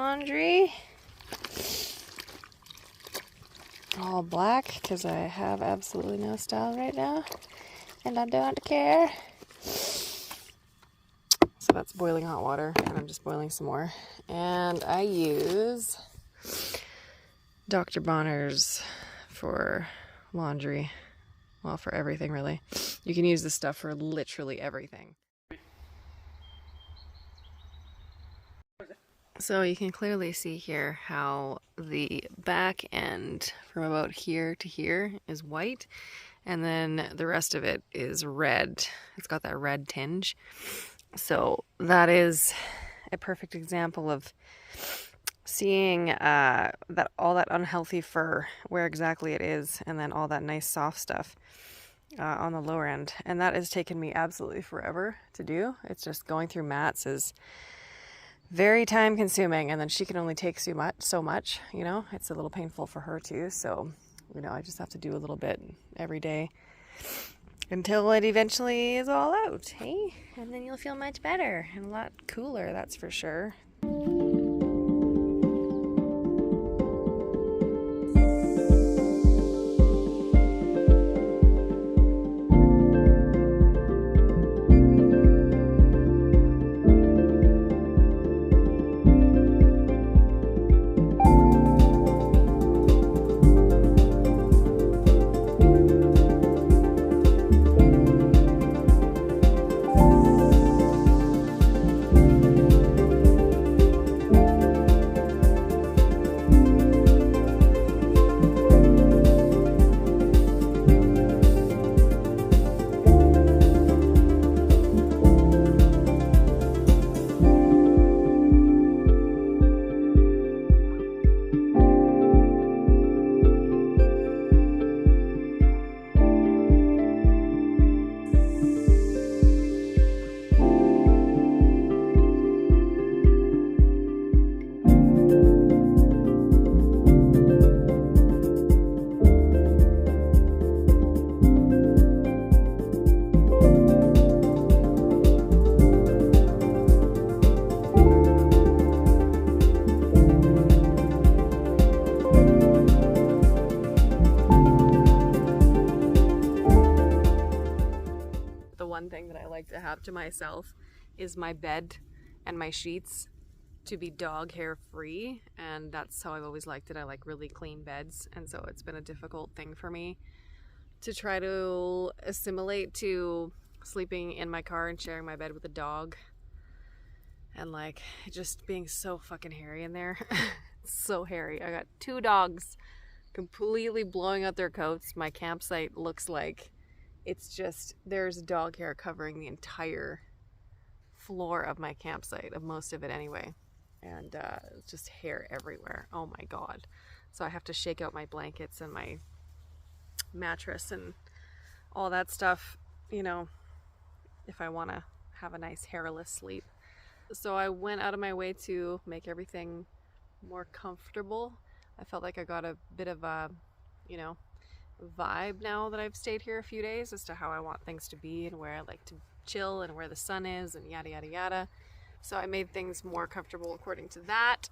laundry. All black because I have absolutely no style right now and I don't care. So that's boiling hot water and I'm just boiling some more. And I use Dr. Bonner's for laundry. Well, for everything really. You can use this stuff for literally everything. So you can clearly see here how the back end from about here to here is white and then the rest of it is red. It's got that red tinge. So that is a perfect example of seeing that all that unhealthy fur, where exactly it is, and then all that nice soft stuff on the lower end. And that has taken me absolutely forever to do. It's just going through mats is very time consuming, and then she can only take so much, you know. It's a little painful for her too, so you know, I just have to do a little bit every day until it eventually is all out, hey? And then you'll feel much better and a lot cooler, that's for sure. One thing that I like to have to myself is my bed and my sheets to be dog hair free, and that's how I've always liked it. I like really clean beds, and so it's been a difficult thing for me to try to assimilate to sleeping in my car and sharing my bed with a dog, and like just being so fucking hairy in there. So hairy. I got 2 dogs completely blowing out their coats. My campsite looks like it's just, there's dog hair covering the entire floor of my campsite, of most of it anyway. And just hair everywhere. Oh my God. So I have to shake out my blankets and my mattress and all that stuff, you know, if I want to have a nice hairless sleep. So I went out of my way to make everything more comfortable. I felt like I got a bit of a, you know, vibe now that I've stayed here a few days as to how I want things to be and where I like to chill and where the sun is and yada yada yada. So I made things more comfortable according to that.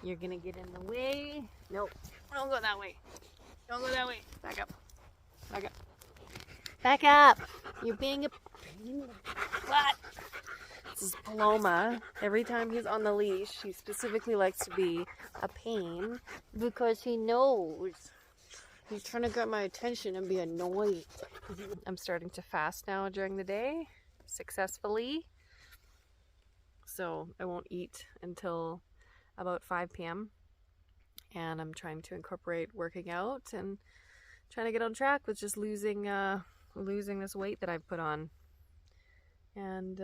You're gonna get in the way. Nope, don't go that way. Don't go that way. Back up. Back up. Back up. You're being a pain in the butt. This is Paloma. Every time he's on the leash, he specifically likes to be a pain because he knows he's trying to get my attention and be annoyed. I'm starting to fast now during the day, successfully. So I won't eat until about 5 p.m. And I'm trying to incorporate working out and trying to get on track with just losing this weight that I've put on. And,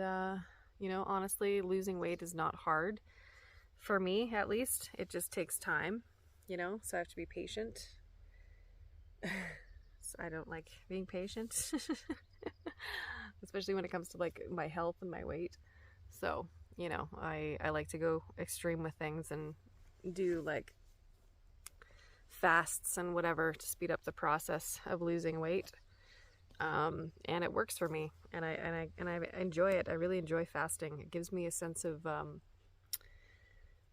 you know, honestly, losing weight is not hard. For me, at least. It just takes time, you know, so I have to be patient. So I don't like being patient, especially when it comes to like my health and my weight. So, you know, I like to go extreme with things and do like fasts and whatever to speed up the process of losing weight. And it works for me, and I enjoy it. I really enjoy fasting. It gives me a sense of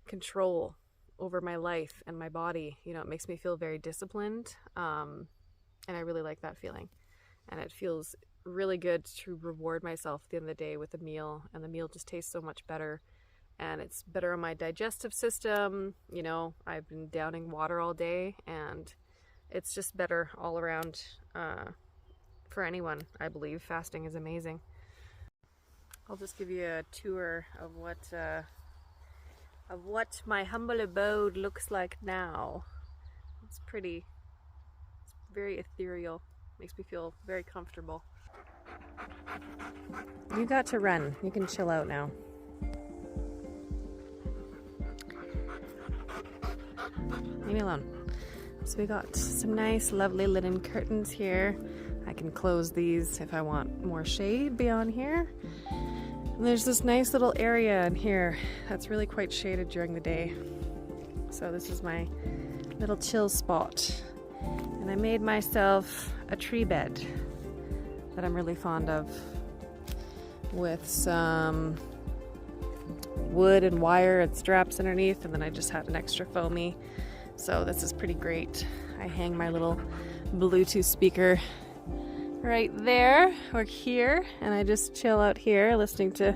control over my life and my body. You know, it makes me feel very disciplined, and I really like that feeling. And it feels really good to reward myself at the end of the day with a meal, and the meal just tastes so much better, and it's better on my digestive system. You know, I've been downing water all day, and it's just better all around for anyone. I believe fasting is amazing. I'll just give you a tour of what my humble abode looks like now. It's pretty. It's very ethereal. Makes me feel very comfortable. You got to run. You can chill out now. Leave me alone. So we got some nice, lovely linen curtains here. I can close these if I want more shade beyond here. And there's this nice little area in here that's really quite shaded during the day. So this is my little chill spot. And I made myself a tree bed that I'm really fond of, with some wood and wire and straps underneath, and then I just had an extra foamy. So this is pretty great. I hang my little Bluetooth speaker right there or here, and I just chill out here listening to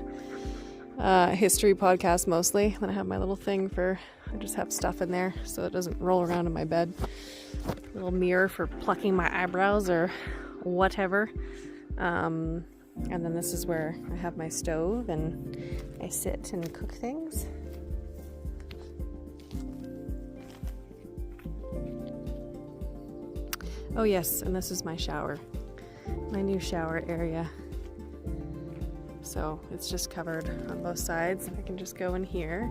history podcasts mostly. Then I have my little thing I just have stuff in there so it doesn't roll around in my bed. Little mirror for plucking my eyebrows or whatever. And then this is where I have my stove and I sit and cook things. Oh yes, and this is my shower. My new shower area. So it's just covered on both sides. I can just go in here,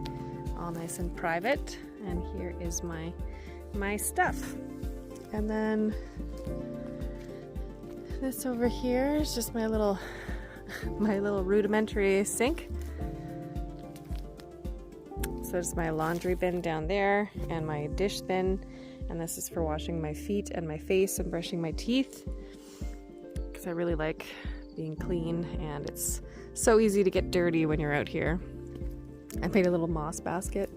all nice and private. And here is my stuff. And then this over here is just my little rudimentary sink. So there's my laundry bin down there and my dish bin, and this is for washing my feet and my face and brushing my teeth, because I really like being clean, and it's so easy to get dirty when you're out here. I made a little moss basket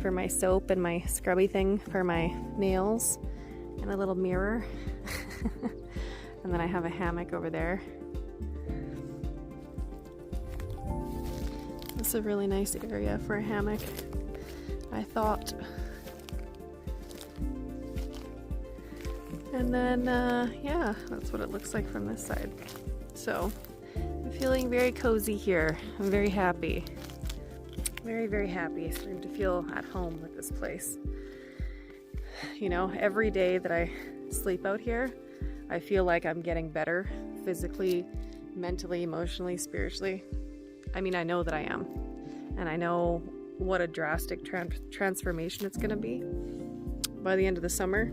for my soap and my scrubby thing for my nails, and a little mirror. And then I have a hammock over there. This is a really nice area for a hammock, I thought. And then, yeah, that's what it looks like from this side. So, I'm feeling very cozy here. I'm very happy. Very, very happy. Starting to feel at home with this place. You know, every day that I sleep out here, I feel like I'm getting better physically, mentally, emotionally, spiritually. I mean, I know that I am. And I know what a drastic transformation it's going to be by the end of the summer.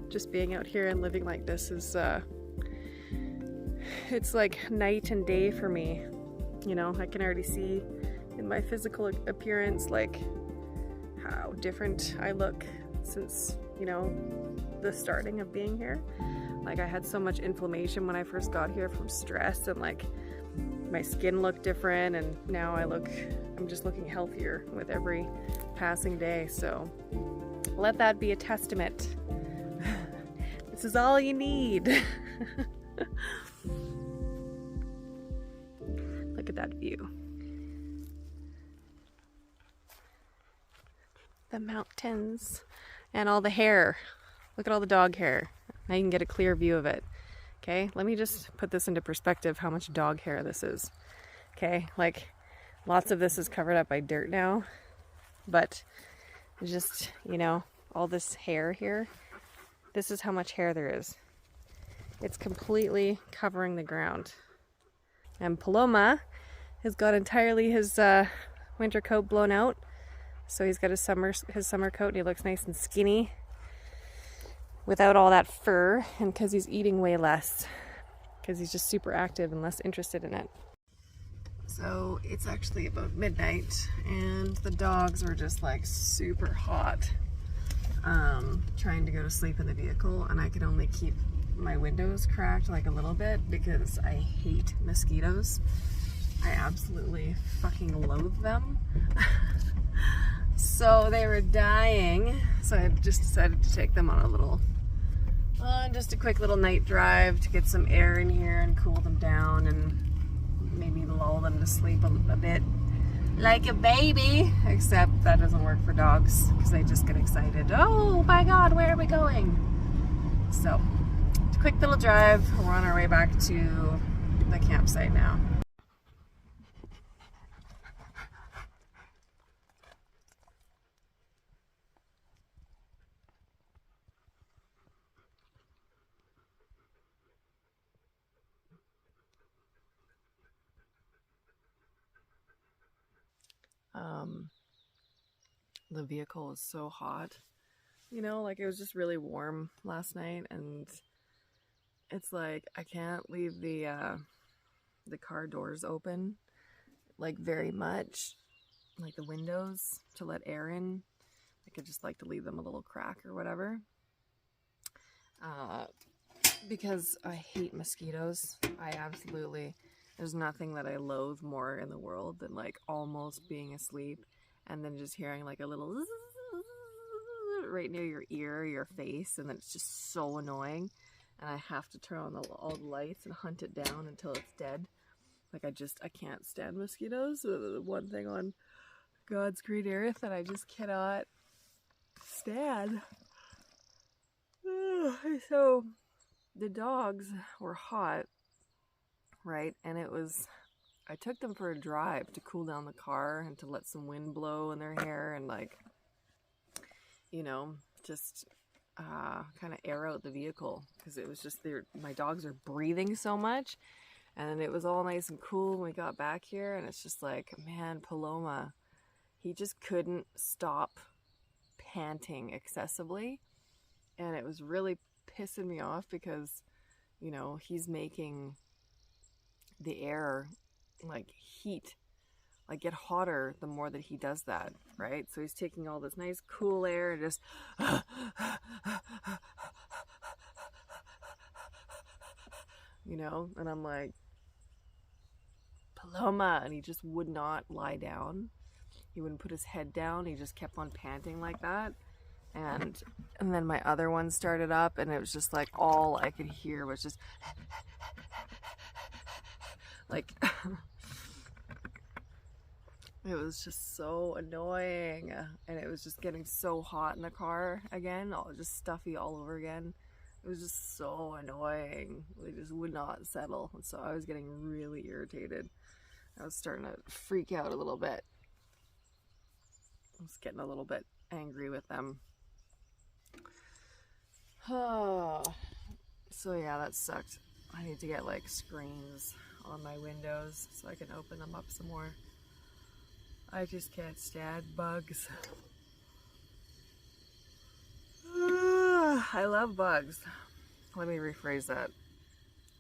Just being out here and living like this is, it's like night and day for me. You know, I can already see in my physical appearance, like, how different I look since, you know, the starting of being here. Like, I had so much inflammation when I first got here from stress, and like my skin looked different, and now I'm just looking healthier with every passing day. So let that be a testament. This is all you need. Look at that view. The mountains and all the hair. Look at all the dog hair. Now you can get a clear view of it. Okay, let me just put this into perspective, how much dog hair this is. Okay, like, lots of this is covered up by dirt now, but just, you know, all this hair here, this is how much hair there is. It's completely covering the ground. And Paloma has got entirely his winter coat blown out, so he's got his summer coat, and he looks nice and skinny without all that fur, and because he's eating way less, because he's just super active and less interested in it. So it's actually about midnight, and the dogs are just like super hot, trying to go to sleep in the vehicle, and I can only keep my windows cracked like a little bit because I hate mosquitoes. I absolutely fucking loathe them. So they were dying, so I just decided to take them on a little, just a quick little night drive to get some air in here and cool them down and maybe lull them to sleep a bit like a baby. Except that doesn't work for dogs because they just get excited. Oh my God, where are we going? So, quick little drive. We're on our way back to the campsite now. The vehicle is so hot. You know, like it was just really warm last night, and it's like I can't leave the car doors open like very much, like the windows, to let air in. I could just like to leave them a little crack or whatever. Because I hate mosquitoes. There's nothing that I loathe more in the world than like almost being asleep and then just hearing like a little right near your ear or your face, and then it's just so annoying, and I have to turn on all the lights and hunt it down until it's dead. Like I can't stand mosquitoes. The one thing on God's green earth that I just cannot stand. So the dogs were hot, right? And I took them for a drive to cool down the car and to let some wind blow in their hair and like, you know, just kind of air out the vehicle, because it was just my dogs are breathing so much, and it was all nice and cool when we got back here, and it's just like, man, Paloma, he just couldn't stop panting excessively, and it was really pissing me off because, you know, he's making the air like heat, like get hotter the more that he does that, right? So he's taking all this nice cool air and just you know, and I'm like, Paloma, and he just would not lie down. He wouldn't put his head down. He just kept on panting like that. And then my other one started up, and it was just like all I could hear was just like it was just so annoying, and it was just getting so hot in the car again, all just stuffy all over again. It was just so annoying. They just would not settle, and so I was getting really irritated. I was starting to freak out a little bit. I was getting a little bit angry with them. So yeah, that sucked. I need to get like screens on my windows so I can open them up some more. I just can't stand bugs. I love bugs. Let me rephrase that.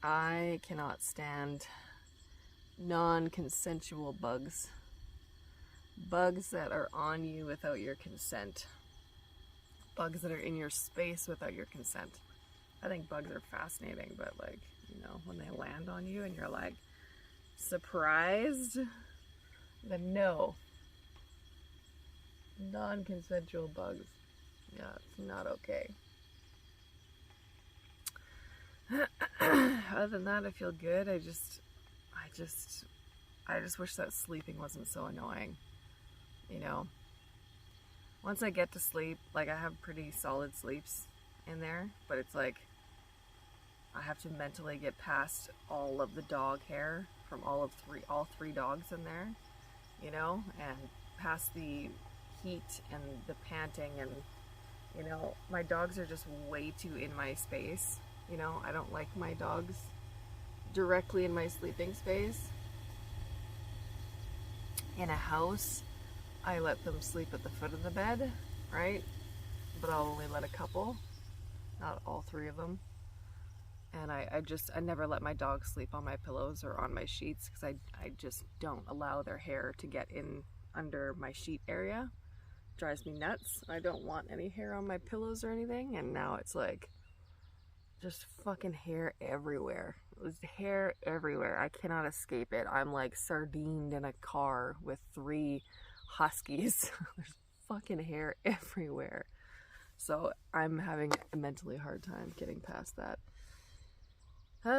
I cannot stand non-consensual bugs. Bugs that are on you without your consent. Bugs that are in your space without your consent. I think bugs are fascinating, but like, you know, when they land on you and you're like surprised, then no. Non-consensual bugs. Yeah, it's not okay. Other than that, I feel good. I just wish that sleeping wasn't so annoying. You know, once I get to sleep, like I have pretty solid sleeps in there, but it's like I have to mentally get past all of the dog hair from all three dogs in there, you know, and past the heat and the panting, and you know, my dogs are just way too in my space. You know, I don't like my dogs directly in my sleeping space. In a house, I let them sleep at the foot of the bed, right? But I'll only let a couple, not all three of them. And I never let my dogs sleep on my pillows or on my sheets, because I just don't allow their hair to get in under my sheet area. It drives me nuts. I don't want any hair on my pillows or anything, and now it's like just fucking hair everywhere. There's hair everywhere. I cannot escape it. I'm like sardined in a car with 3 huskies. There's fucking hair everywhere. So I'm having a mentally hard time getting past that. We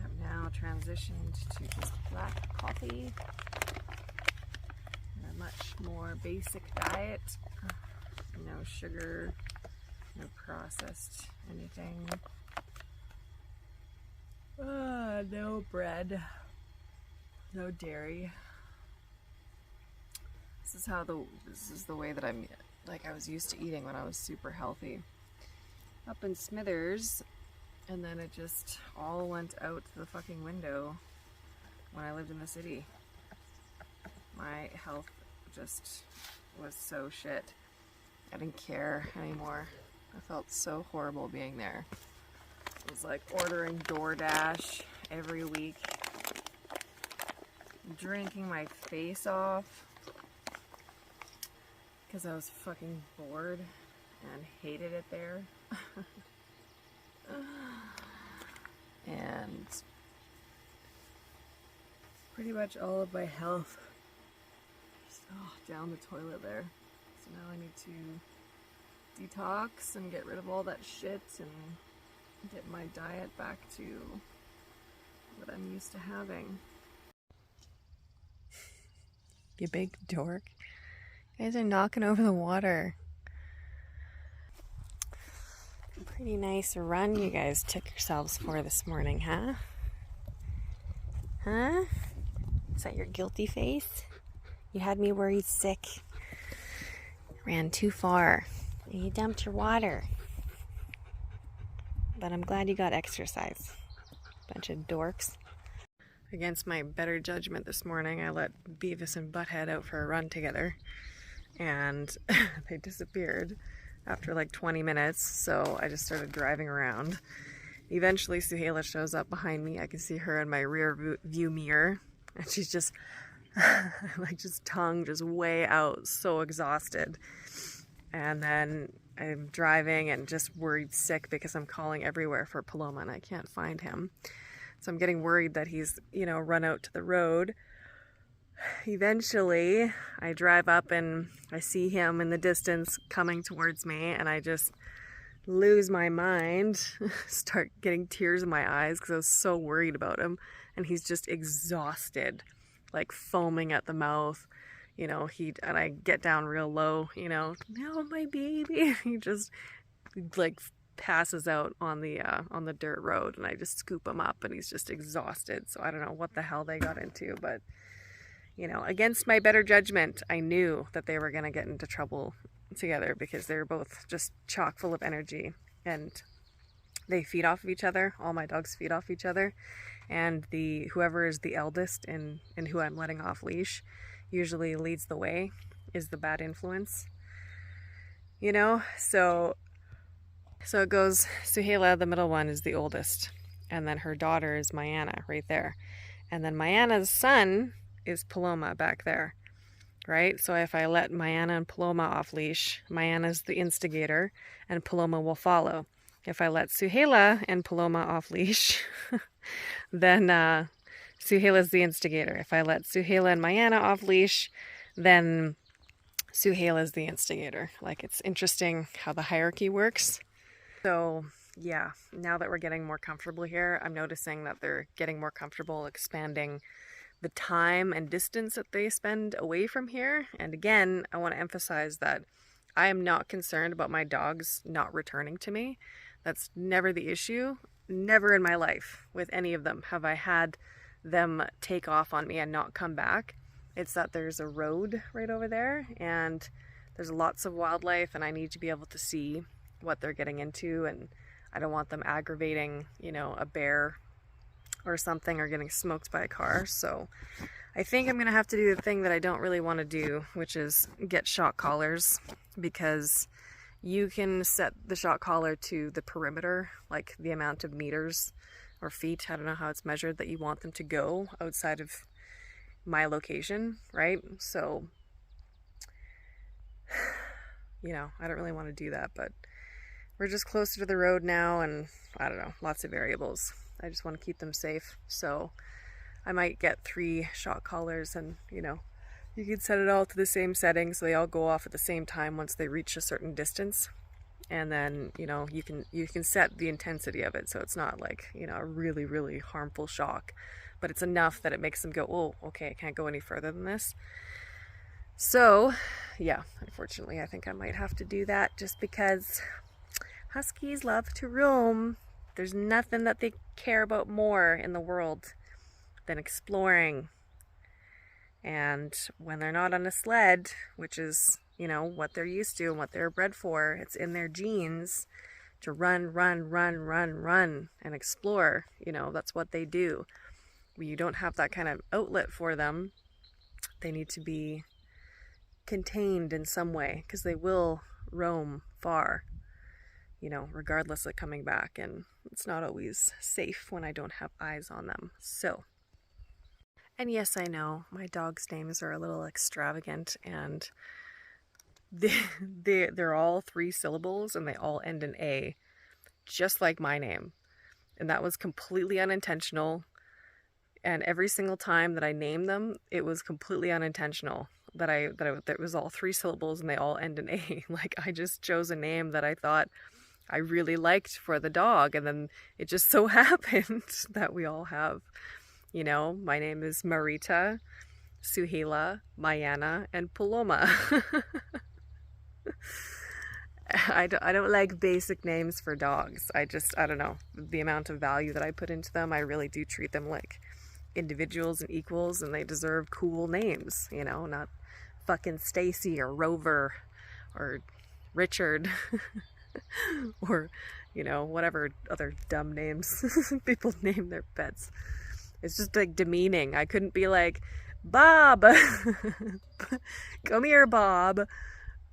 have now transitioned to just black coffee and a much more basic diet. No sugar, no processed anything. No bread, no dairy. This is the way that I was used to eating when I was super healthy. Up in Smithers, and then it just all went out the fucking window when I lived in the city. My health just was so shit. I didn't care anymore. I felt so horrible being there. It was like ordering DoorDash every week, drinking my face off because I was fucking bored and hated it there. And pretty much all of my health just down the toilet there. So now I need to detox and get rid of all that shit and get my diet back to what I'm used to having. You big dork. You guys are knocking over the water. Pretty nice run you guys took yourselves for this morning, huh? Huh? Is that your guilty face? You had me worried sick. Ran too far. You dumped your water. But I'm glad you got exercise. Bunch of dorks. Against my better judgment this morning, I let Beavis and Butthead out for a run together. And they disappeared after like 20 minutes, so I just started driving around. Eventually Suhaila shows up behind me. I can see her in my rear view mirror, and she's just like just tongue just way out, so exhausted. And then I'm driving and just worried sick because I'm calling everywhere for Paloma and I can't find him. So I'm getting worried that he's, run out to the road. Eventually, I drive up and I see him in the distance coming towards me, and I just lose my mind, start getting tears in my eyes because I was so worried about him. And he's just exhausted, like foaming at the mouth. And I get down real low, no, my baby. He just like passes out on the dirt road, and I just scoop him up, and he's just exhausted. So I don't know what the hell they got into, but against my better judgment, I knew that they were going to get into trouble together because they're both just chock full of energy, and they feed off of each other. All my dogs feed off each other, and whoever is the eldest and who I'm letting off leash usually leads the way, is the bad influence, so it goes. Suhaila, the middle one, is the oldest, and then her daughter is Mayana right there, and then Mayana's son is Paloma back there, right? So if I let Mayana and Paloma off leash, Mayana's the instigator and Paloma will follow. If I let Suhaila and Paloma off leash, then Suhaila's the instigator. If I let Suhaila and Mayana off leash, then Suhaila's the instigator. Like, it's interesting how the hierarchy works. So yeah, now that we're getting more comfortable here, I'm noticing that they're getting more comfortable expanding the time and distance that they spend away from here. And again, I want to emphasize that I am not concerned about my dogs not returning to me. That's never the issue. Never in my life with any of them have I had them take off on me and not come back. It's that there's a road right over there and there's lots of wildlife, and I need to be able to see what they're getting into, and I don't want them aggravating, a bear or something, or getting smoked by a car. So I think I'm gonna have to do the thing that I don't really want to do, which is get shock collars, because you can set the shock collar to the perimeter, like the amount of meters or feet, I don't know how it's measured, that you want them to go outside of my location, right? So I don't really want to do that, but we're just closer to the road now, and I don't know, lots of variables. I just want to keep them safe. So I might get 3 shock collars, and you know, you can set it all to the same setting so they all go off at the same time once they reach a certain distance. And then, you know, you can set the intensity of it so it's not like, you know, a really, really harmful shock, but it's enough that it makes them go, oh, okay, I can't go any further than this. So, yeah, unfortunately, I think I might have to do that just because huskies love to roam. There's nothing that they care about more in the world than exploring. And when they're not on a sled, which is, you know, what they're used to and what they're bred for, it's in their genes to run, run, run, run, run and explore. You know, that's what they do. When you don't have that kind of outlet for them, they need to be contained in some way because they will roam far, you know, regardless of coming back. And it's not always safe when I don't have eyes on them. So, and yes, I know my dogs' names are a little extravagant, and they're all 3 syllables and they all end in A, just like my name. And that was completely unintentional. And every single time that I named them, it was completely unintentional that it was all 3 syllables and they all end in A. Like, I just chose a name that I thought I really liked for the dog, and then it just so happened that we all have, you know, my name is Marita, Suhila, Mayana, and Paloma. I don't like basic names for dogs. I don't know, the amount of value that I put into them, I really do treat them like individuals and equals, and they deserve cool names, you know, not fucking Stacy or Rover or Richard or, you know, whatever other dumb names people name their pets. It's just like demeaning. I couldn't be like, Bob, come here, Bob,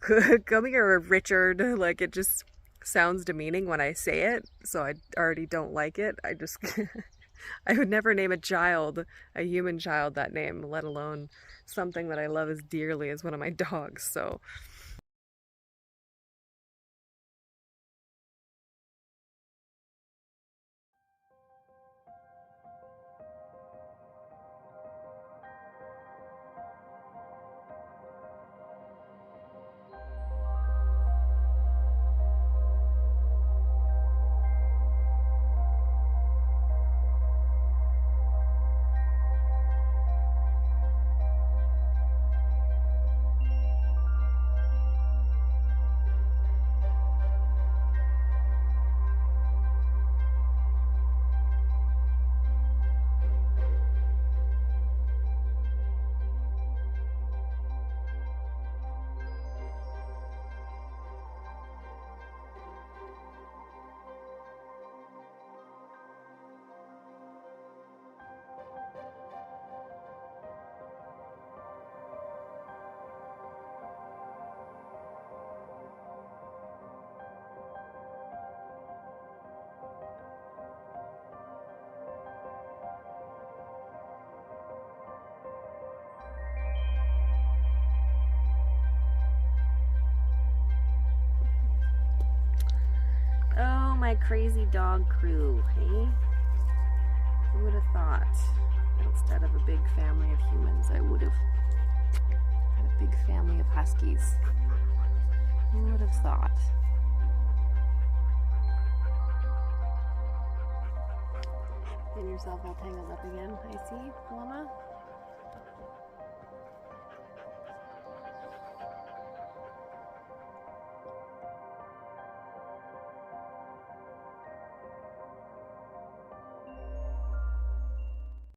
come here, Richard. Like, it just sounds demeaning when I say it, so I already don't like it. I would never name a human child, that name, let alone something that I love as dearly as one of my dogs. So oh, my crazy dog crew, hey? Who would have thought that instead of a big family of humans, I would have had a big family of huskies? Who would have thought? Getting yourself all tangled up again, I see, Paloma.